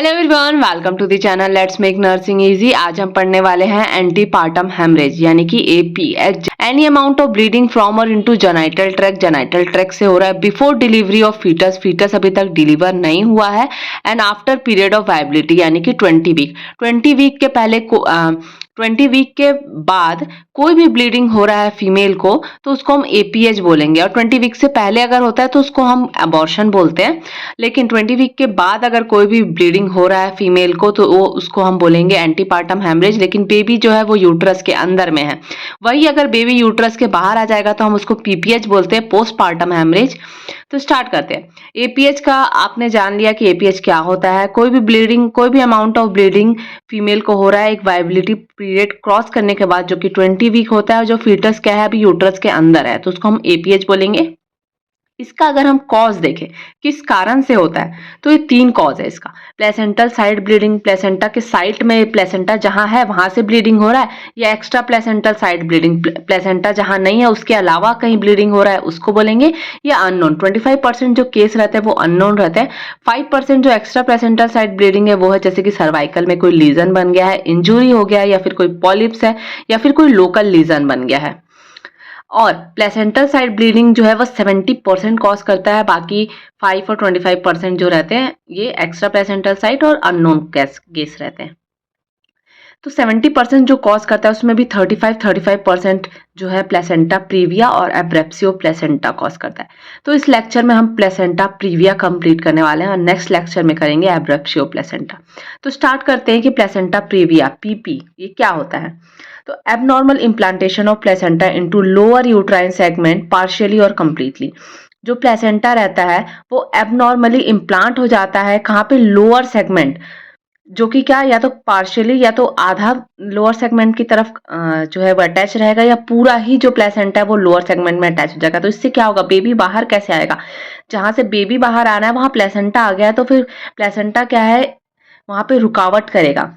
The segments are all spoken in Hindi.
Hello everyone, welcome to the channel let's make nursing easy. आज हम पढ़ने वाले हैं एंटीपार्टम हेमरेज यानी कि APH. Any amount of bleeding from or into genital tract से हो रहा है बिफोर डिलीवरी ऑफ फीटस अभी तक डिलीवर नहीं हुआ है, and after period of viability यानी कि 20 वीक के पहले 20 वीक के बाद कोई भी ब्लीडिंग हो रहा है फीमेल को तो उसको हम एपीएच बोलेंगे, और 20 वीक से पहले अगर होता है तो उसको हम अबॉर्शन बोलते हैं। लेकिन 20 वीक के बाद अगर कोई भी ब्लीडिंग हो रहा है फीमेल को तो वो उसको हम बोलेंगे एंटीपार्टम हेमरेज। लेकिन बेबी जो है वो यूट्रस के अंदर में है। वही अगर बेबी यूट्रस के बाहर आ जाएगा तो हम उसको पीपीएच बोलते हैं, पोस्टपार्टम हेमरेज। तो स्टार्ट करते हैं। एपीएच का आपने जान लिया कि एपीएच क्या होता है। कोई भी ब्लीडिंग, कोई भी अमाउंट ऑफ ब्लीडिंग फीमेल को हो रहा है एक वायबिलिटी पीरियड क्रॉस करने के बाद, जो कि 20 वीक होता है, जो फीटस क्या है अभी यूट्रस के अंदर है, तो उसको हम एपीएच बोलेंगे। इसका अगर हम कॉज देखें किस कारण से होता है तो ये 3 कॉज है इसका। प्लेसेंटल साइड ब्लीडिंग, प्लेसेंटा के साइड में प्लेसेंटा जहां है वहां से ब्लीडिंग हो रहा है, या extra placental side bleeding, placenta जहां नहीं है उसके अलावा कहीं ब्लीडिंग हो रहा है उसको बोलेंगे, या अननोन। 25% जो केस रहते हैं वो अननोन रहते हैं। 5% जो एक्स्ट्रा प्लेसेंटल साइड ब्लीडिंग है वो है जैसे कि सर्वाइकल में कोई लीजन बन गया है, इंजुरी हो गया है, या फिर कोई पॉलिप्स है, या फिर कोई लोकल लीजन बन गया है। और प्लेसेंटल साइड ब्लीडिंग जो है वो 70% कॉज करता है। बाकी 5 और 25% जो रहते हैं ये एक्स्ट्रा प्लेसेंटल साइड और अननोन केस रहते हैं। तो 70% जो कॉज करता है उसमें भी 35% जो है प्लेसेंटा प्रीविया और एब्रेप्सियो प्लेसेंटा कॉज करता है। तो इस लेक्चर में हम प्लेसेंटा प्रीविया कंप्लीट करने वाले हैं और नेक्स्ट लेक्चर में करेंगे एब्रेप्सियो प्लेसेंटा। तो स्टार्ट करते हैं कि प्लेसेंटा प्रीविया पीपी ये क्या होता है। तो abnormal implantation of placenta into lower uterine segment partially और कंप्लीटली। जो प्लेसेंटा रहता है वो एबनॉर्मली इम्प्लांट हो जाता है कहाँ पे, लोअर सेगमेंट, जो कि क्या या तो पार्शियली या तो आधा लोअर सेगमेंट की तरफ जो है वो अटैच रहेगा, या पूरा ही जो प्लेसेंटा है वो लोअर सेगमेंट में अटैच हो जाएगा। तो इससे क्या होगा, बेबी बाहर कैसे आएगा, जहां से बेबी बाहर आना है वहां प्लेसेंटा आ गया है तो फिर प्लेसेंटा क्या है वहां पे रुकावट करेगा।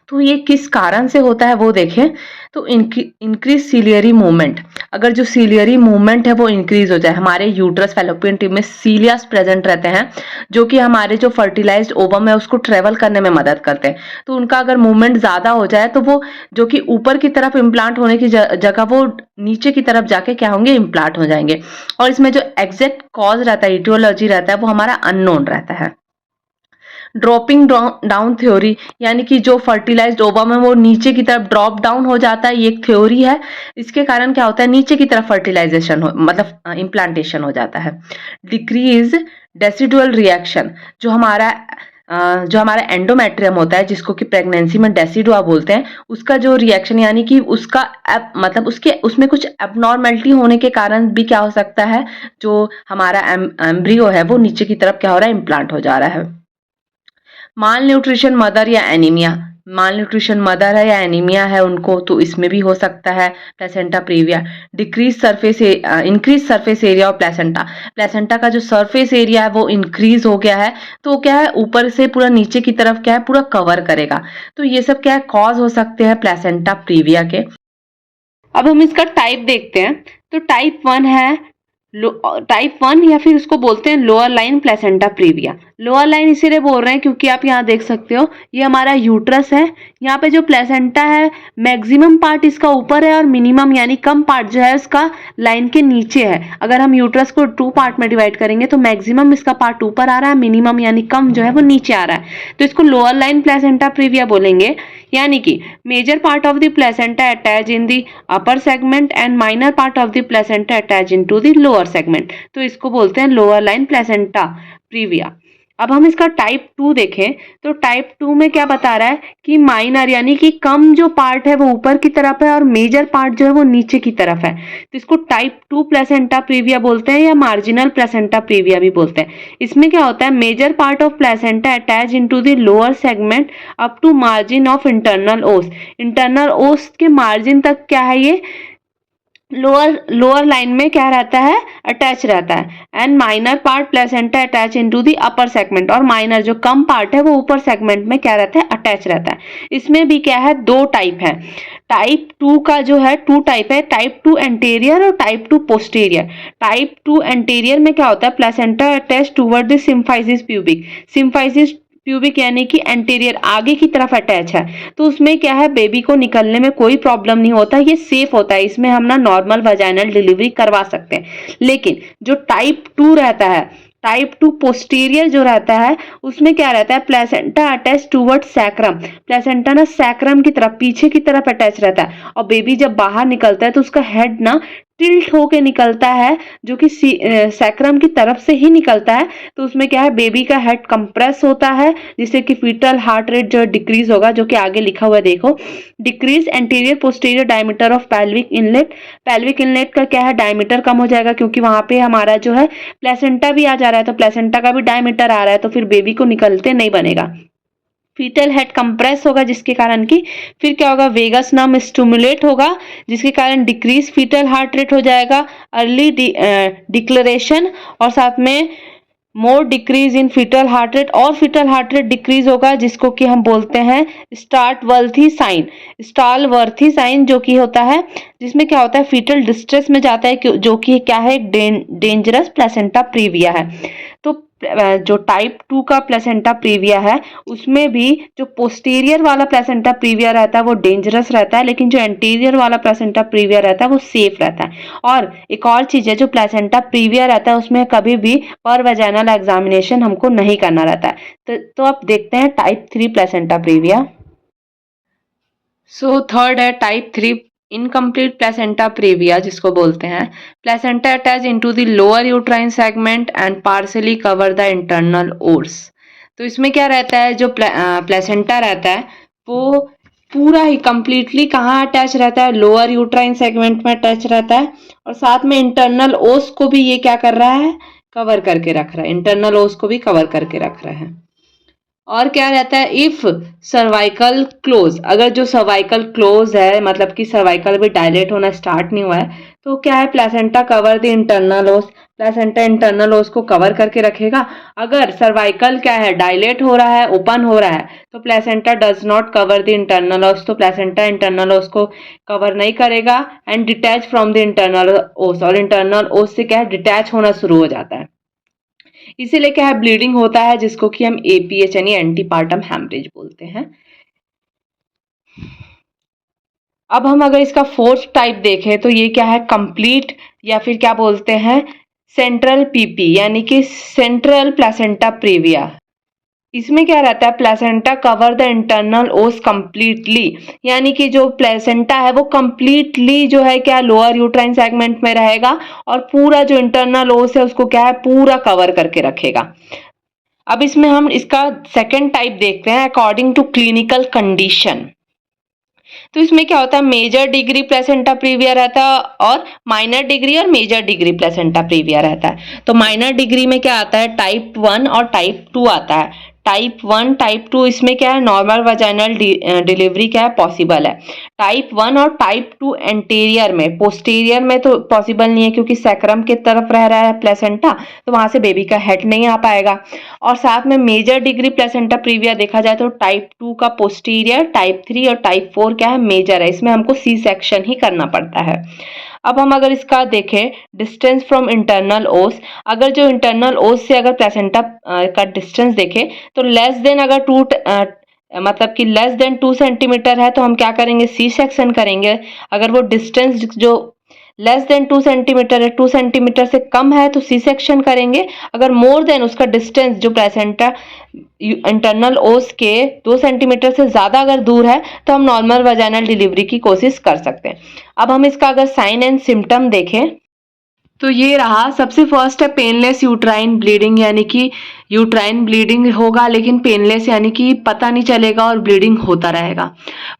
तो ये किस कारण से होता है वो देखें। तो इंक्रीज सीलियरी मूवमेंट, अगर जो सीलियरी मूवमेंट है वो इंक्रीज हो जाए, हमारे यूट्रस फैलोपियन ट्यूब में सीलियास प्रेजेंट रहते हैं जो कि हमारे जो फर्टिलाइज्ड ओवम है उसको ट्रेवल करने में मदद करते हैं। तो उनका अगर मूवमेंट ज्यादा हो जाए तो वो जो कि ऊपर की तरफ इम्प्लांट होने की जगह वो नीचे की तरफ जाके क्या होंगे, इम्प्लांट हो जाएंगे। और इसमें जो एग्जैक्ट कॉज रहता है, इटियोलॉजी रहता है, वो हमारा अननोन रहता है। ड्रॉपिंग डाउन थ्योरी यानी कि जो फर्टिलाइज्ड ओवम है वो नीचे की तरफ ड्रॉप डाउन हो जाता है, ये एक थ्योरी है। इसके कारण क्या होता है, नीचे की तरफ फर्टिलाइजेशन हो मतलब इम्प्लांटेशन हो जाता है। डिक्रीज डेसिडुअल रिएक्शन, जो हमारा एंडोमेट्रियम होता है जिसको कि प्रेगनेंसी में डेसिडुआ बोलते हैं, उसका जो रिएक्शन यानी कि उसका मतलब उसमें कुछ एबनॉर्मेलिटी होने के कारण भी क्या हो सकता है, जो हमारा एम्ब्रियो है वो नीचे की तरफ क्या हो रहा है, इम्प्लांट हो जा रहा है। माल न्यूट्रिशन मदर या एनीमिया, माल न्यूट्रिशन मदर है या एनीमिया है उनको, तो इसमें भी हो सकता है placenta previa. Increase surface area of placenta, placenta का जो सरफेस एरिया है वो इंक्रीज हो गया है तो क्या है ऊपर से पूरा नीचे की तरफ क्या है पूरा कवर करेगा। तो ये सब क्या है, कॉज हो सकते हैं प्लेसेंटा प्रीविया के। अब हम इसका टाइप देखते हैं। तो टाइप 1 है टाइप 1 या फिर उसको बोलते हैं lower line placenta previa. Lower line इसीलिए बोल रहे हैं क्योंकि आप यहाँ देख सकते हो ये हमारा यूट्रस है, यहाँ पे जो प्लेसेंटा है मैक्सिमम पार्ट इसका ऊपर है और मिनिमम यानी कम पार्ट जो है उसका लाइन के नीचे है। अगर हम यूट्रस को 2 पार्ट में डिवाइड करेंगे तो मैक्सिमम इसका पार्ट ऊपर आ रहा है, मिनिमम यानी कम जो है वो नीचे आ रहा है, तो इसको लोअर लाइन प्लेसेंटा प्रीविया बोलेंगे। यानी कि major part of the placenta attach in the upper segment and minor part of the placenta attach into the lower segment, तो इसको बोलते हैं लोअर लाइन प्लेसेंटा प्रीविया। अब हम इसका टाइप 2 देखें तो टाइप 2 में क्या बता रहा है कि माइनर यानी कि कम जो पार्ट है वो ऊपर की तरफ है और मेजर पार्ट जो है वो नीचे की तरफ है, तो इसको टाइप 2 प्लेसेंटा प्रीविया बोलते हैं या मार्जिनल प्लेसेंटा प्रीविया भी बोलते हैं। इसमें क्या होता है, major part of placenta attach into the lower segment up to margin of internal os, internal os के मार्जिन तक क्या है ये लोअर लाइन में क्या रहता है, अटैच रहता है। And minor part placenta attach into the upper segment, और माइनर जो कम पार्ट है वो ऊपर सेगमेंट में क्या रहता है, अटैच रहता है। इसमें भी क्या है, 2 टाइप है। टाइप 2 का जो है 2 टाइप है, टाइप 2 एंटेरियर और टाइप 2 पोस्टीरियर। टाइप 2 एंटेरियर में क्या होता है, placenta attach toward the symphysis pubic, symphysis pubic यानी कि एंटीरियर आगे की तरफ अटैच है, तो उसमें क्या है बेबी को निकलने में कोई प्रॉब्लम नहीं होता, ये सेफ होता है, इसमें हम ना नॉर्मल वजाइनल डिलीवरी करवा सकते हैं। लेकिन जो टाइप 2 रहता है, टाइप 2 पोस्टीरियर जो रहता है, उसमें क्या रहता है, placenta attach toward sacrum, placenta ना सैक्रम की तरफ पीछे की तरफ अटैच रहता है, और बेबी जब बाहर निकलता है तो उसका हेड ना टिल्ट होके निकलता है, जो कि सैक्रम की तरफ से ही निकलता है। तो उसमें क्या है बेबी का हेड कंप्रेस होता है, जिससे कि फीटल हार्ट रेट जो डिक्रीज होगा, जो कि आगे लिखा हुआ है देखो, decrease anterior posterior diameter of pelvic inlet. Pelvic inlet का क्या है डायमीटर कम हो जाएगा, क्योंकि वहां पे हमारा जो है प्लेसेंटा भी आ जा रहा है, तो प्लेसेंटा का भी डायमीटर आ रहा है, तो फिर बेबी को निकलते नहीं बनेगा। फीटल हेड कंप्रेस होगा, जिसके कारण की फिर क्या होगा, वेगस नर्व स्टिमुलेट होगा, जिसके कारण डिक्रीज फीटल हार्ट रेट हो जाएगा, अर्ली डिक्लेरेशन, और साथ में more decrease in fetal heart rate, और फीटल हार्ट रेट डिक्रीज होगा, जिसको कि हम बोलते हैं start worthy sign, stall worthy sign, जो कि होता है जिसमें क्या होता है फीटल डिस्ट्रेस में जाता है, जो कि क्या है डेंजरस प्लेसेंटा प्रीविया है। तो जो टाइप 2 का प्लेसेंटा प्रीविया है, उसमें भी जो पोस्टीरियर वाला प्लेसेंटा प्रीविया रहता है वो डेंजरस रहता है, लेकिन जो एंटीरियर वाला प्लेसेंटा प्रीविया रहता है वो सेफ रहता है। और एक और चीज है, जो प्लेसेंटा प्रीविया रहता है उसमें कभी भी पर वेजाइनल एग्जामिनेशन हमको नहीं करना रहता है। तो अब देखते हैं type 3 placenta previa. So third है टाइप 3 इनकम्प्लीट प्लेसेंटा प्रीविया, जिसको बोलते हैं placenta attach into the lower uterine segment and partially cover the internal ores. तो इसमें क्या रहता है, जो प्लेसेंटा रहता है वो पूरा ही कंप्लीटली कहाँ अटैच रहता है, लोअर यूट्राइन सेगमेंट में अटैच रहता है, और साथ में इंटरनल ओस को भी ये क्या कर रहा है, कवर करके रख रहा है, इंटरनल ओस को भी कवर करके रख रहा है। और क्या रहता है, इफ सर्वाइकल क्लोज, अगर जो सर्वाइकल क्लोज है, मतलब कि सर्वाइकल भी डायलेट होना स्टार्ट नहीं हुआ है, तो क्या है प्लेसेंटा कवर द इंटरनल ओस, प्लेसेंटा इंटरनल ओस को कवर करके रखेगा। अगर सर्वाइकल क्या है डायलेट हो रहा है, ओपन हो रहा है, तो placenta does not cover the internal ओस, तो प्लेसेंटा इंटरनल ओस को कवर नहीं करेगा, and detach from the internal ओस, और इंटरनल ओस से क्या है डिटैच होना शुरू हो जाता है, इसीलिए क्या है ब्लीडिंग होता है, जिसको कि हम एपीएच यानी एंटीपार्टम हैमरेज बोलते हैं। अब हम अगर इसका फोर्थ टाइप देखें तो ये क्या है, कंप्लीट या फिर क्या बोलते हैं सेंट्रल पीपी, यानी कि सेंट्रल प्लेसेंटा प्रीविया। इसमें क्या रहता है, प्लेसेंटा कवर द इंटरनल ओस कंप्लीटली, यानी कि जो प्लेसेंटा है वो कंप्लीटली जो है क्या लोअर यूट्राइन सेगमेंट में रहेगा, और पूरा जो इंटरनल ओस है उसको क्या है पूरा कवर करके रखेगा। अब इसमें हम इसका सेकंड टाइप देखते हैं अकॉर्डिंग टू क्लिनिकल कंडीशन। तो इसमें क्या होता है, मेजर डिग्री प्लेसेंटा प्रीविया रहता है, और माइनर डिग्री और मेजर डिग्री प्लेसेंटा प्रीविया रहता है। तो माइनर डिग्री में क्या आता है, टाइप 1 और टाइप 2 आता है। टाइप 1 टाइप 2 इसमें क्या है, नॉर्मल वजाइनल डिलीवरी क्या है पॉसिबल है। टाइप 1 और टाइप 2 एंटीरियर में, पोस्टीरियर में तो पॉसिबल नहीं है, क्योंकि सैक्रम की तरफ रह रहा है प्लेसेंटा, तो वहां से बेबी का हेड नहीं आ पाएगा। और साथ में मेजर डिग्री प्लेसेंटा प्रीविया देखा जाए तो टाइप 2 का पोस्टीरियर, टाइप 3 और टाइप 4 क्या है मेजर है, इसमें हमको सी सेक्शन ही करना पड़ता है। अब हम अगर इसका देखें डिस्टेंस फ्रॉम इंटरनल ओस, अगर जो इंटरनल ओस से अगर प्लेसेंटा का डिस्टेंस देखें तो लेस देन अगर मतलब कि लेस देन 2 सेंटीमीटर है तो हम क्या करेंगे, सी सेक्शन करेंगे। अगर वो डिस्टेंस जो लेस देन 2 सेंटीमीटर है, 2 सेंटीमीटर से कम है तो सी सेक्शन करेंगे। अगर मोर देन उसका डिस्टेंस जो प्लेसेंटा इंटरनल ओस के 2 सेंटीमीटर से ज़्यादा अगर दूर है तो हम नॉर्मल वजाइनल डिलीवरी की कोशिश कर सकते हैं। अब हम इसका अगर साइन एंड सिम्टम देखें तो ये रहा, सबसे फर्स्ट है पेनलेस यूट्राइन ब्लीडिंग, यानी कि यूट्राइन ब्लीडिंग होगा लेकिन पेनलेस, यानी कि पता नहीं चलेगा और ब्लीडिंग होता रहेगा।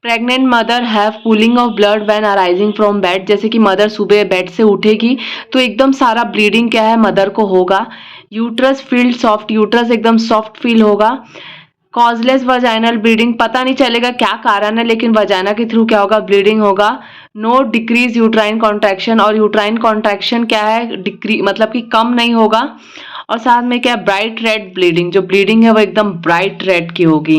Pregnant mother have pooling of blood when arising from bed, जैसे कि मदर सुबह बेड से उठेगी तो एकदम सारा ब्लीडिंग क्या है मदर को होगा। यूट्रस फील सॉफ्ट, यूट्रस एकदम सॉफ्ट फील होगा। कॉजलेस वजाइनल ब्लीडिंग, पता नहीं चलेगा क्या कारण है लेकिन वजाइना के थ्रू क्या होगा ब्लीडिंग होगा। नो डिक्रीज यूट्राइन कॉन्ट्रैक्शन, और यूट्राइन कॉन्ट्रैक्शन क्या है डिक्री मतलब कि कम नहीं होगा। और साथ में क्या ब्राइट रेड ब्लीडिंग, जो ब्लीडिंग है वो एकदम ब्राइट रेड की होगी।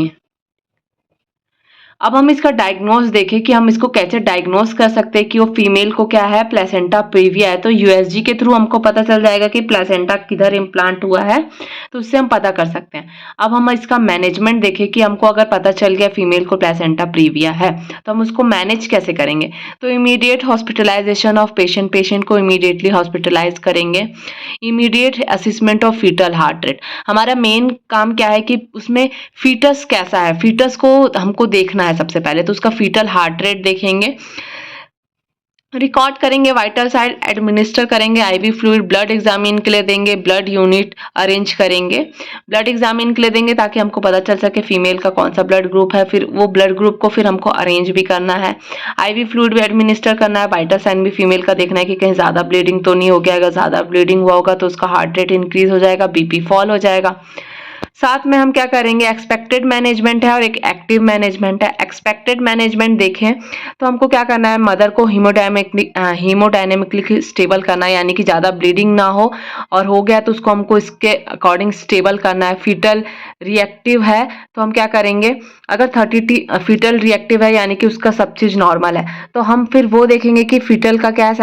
अब हम इसका डायग्नोस देखें कि हम इसको कैसे डायग्नोस कर सकते हैं कि वो फीमेल को क्या है, प्लेसेंटा प्रीविया है। तो यूएसजी के थ्रू हमको पता चल जाएगा कि प्लेसेंटा किधर इम्प्लांट हुआ है, तो उससे हम पता कर सकते हैं। अब हम इसका मैनेजमेंट देखें कि हमको अगर पता चल गया फीमेल को प्लेसेंटा प्रीविया है तो हम उसको मैनेज कैसे करेंगे। तो immediate hospitalisation of patient, patient को इमीडिएटली हॉस्पिटलाइज करेंगे। Immediate assessment of fetal heart rate, हमारा मेन काम क्या है कि उसमें फीटस कैसा है, फीटस को हमको देखना है सबसे पहले। तो उसका फीटल हार्ट रेट देखेंगे, रिकॉर्ड करेंगे, वाइटल साइड एडमिनिस्टर करेंगे, आईवी फ्लूइड ब्लड एग्जामिन के लिए देंगे, ब्लड यूनिट अरेंज करेंगे, ब्लड एग्जामिन के लिए देंगे ताकि हमको पता चल सके फीमेल का कौन सा ब्लड ग्रुप है। फिर वो ब्लड ग्रुप को फिर हमको अरेंज भी करना है, आईवी फ्लूइड भी एडमिनिस्टर करना है, वाइटल साइन भी फीमेल का देखना है कि कहीं ज़्यादा ब्लीडिंग तो नहीं हो गया। अगर ज़्यादा ब्लीडिंग हुआ होगा तो उसका हार्ट रेट इंक्रीज हो जाएगा, बीपी फॉल हो जाएगा। साथ में हम क्या करेंगे, एक्सपेक्टेड मैनेजमेंट है और एक एक्टिव मैनेजमेंट है। एक्सपेक्टेड मैनेजमेंट देखें तो हमको क्या करना है, मदर को हीमोडायनेमिकली स्टेबल करना है, यानी कि ज़्यादा ब्लीडिंग ना हो, और हो गया तो उसको हमको इसके अकॉर्डिंग स्टेबल करना है। फीटल रिएक्टिव है तो हम क्या करेंगे, अगर 30 फीटल रिएक्टिव है यानी कि उसका सब चीज़ नॉर्मल है, तो हम फिर वो देखेंगे कि फीटल का क्या है,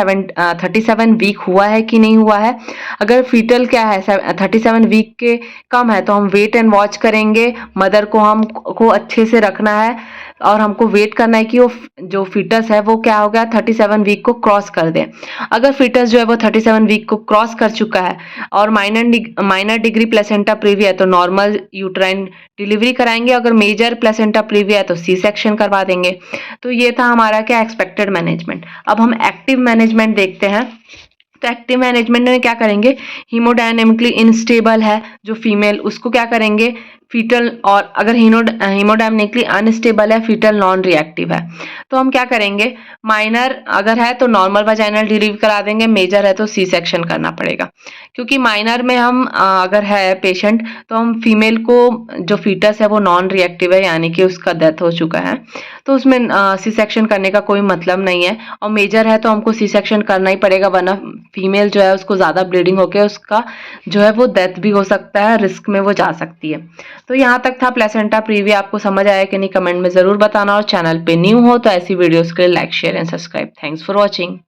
37 वीक हुआ है कि नहीं हुआ है। अगर फीटल क्या है 37 वीक के कम है तो हम वेट एंड वॉच करेंगे। मदर को हमको अच्छे से रखना है और हमको वेट करना है कि वो जो फीटस है वो क्या हो गया, 37 वीक को क्रॉस कर दे। अगर फीटस जो है वो 37 वीक को क्रॉस कर चुका है और माइनर डिग्री प्लेसेंटा प्रीविया है तो नॉर्मल यूट्राइन डिलीवरी कराएंगे। अगर मेजर प्लेसेंटा प्रीविया है तो सी सेक्शन करवा देंगे। तो ये था हमारा क्या, एक्सपेक्टेड मैनेजमेंट। अब हम एक्टिव मैनेजमेंट देखते हैं। तो एक्टिव मैनेजमेंट में क्या करेंगे, हीमोडायनेमिकली इनस्टेबल है जो फीमेल, उसको क्या करेंगे फीटल, और अगर हीमोडायनेमिकली अनस्टेबल है, फीटल नॉन रिएक्टिव है, तो हम क्या करेंगे, माइनर अगर है तो नॉर्मल वाजाइनल डिलीवरी करा देंगे, मेजर है तो सी सेक्शन करना पड़ेगा। क्योंकि माइनर में हम अगर है पेशेंट तो हम फीमेल को जो फीटस है वो नॉन रिएक्टिव है यानी कि उसका डेथ हो चुका है, तो उसमें सी सेक्शन करने का कोई मतलब नहीं है। और मेजर है तो हमको सी सेक्शन करना ही पड़ेगा, वरना फीमेल जो है उसको ज़्यादा ब्लीडिंग होकर उसका जो है वो डेथ भी हो सकता है, रिस्क में वो जा सकती है। तो यहाँ तक था प्लेसेंटा प्रीविया। आपको समझ आया कि नहीं, कमेंट में ज़रूर बताना, और चैनल पे न्यू हो तो ऐसी वीडियोस के लिए like share and subscribe. Thanks for watching.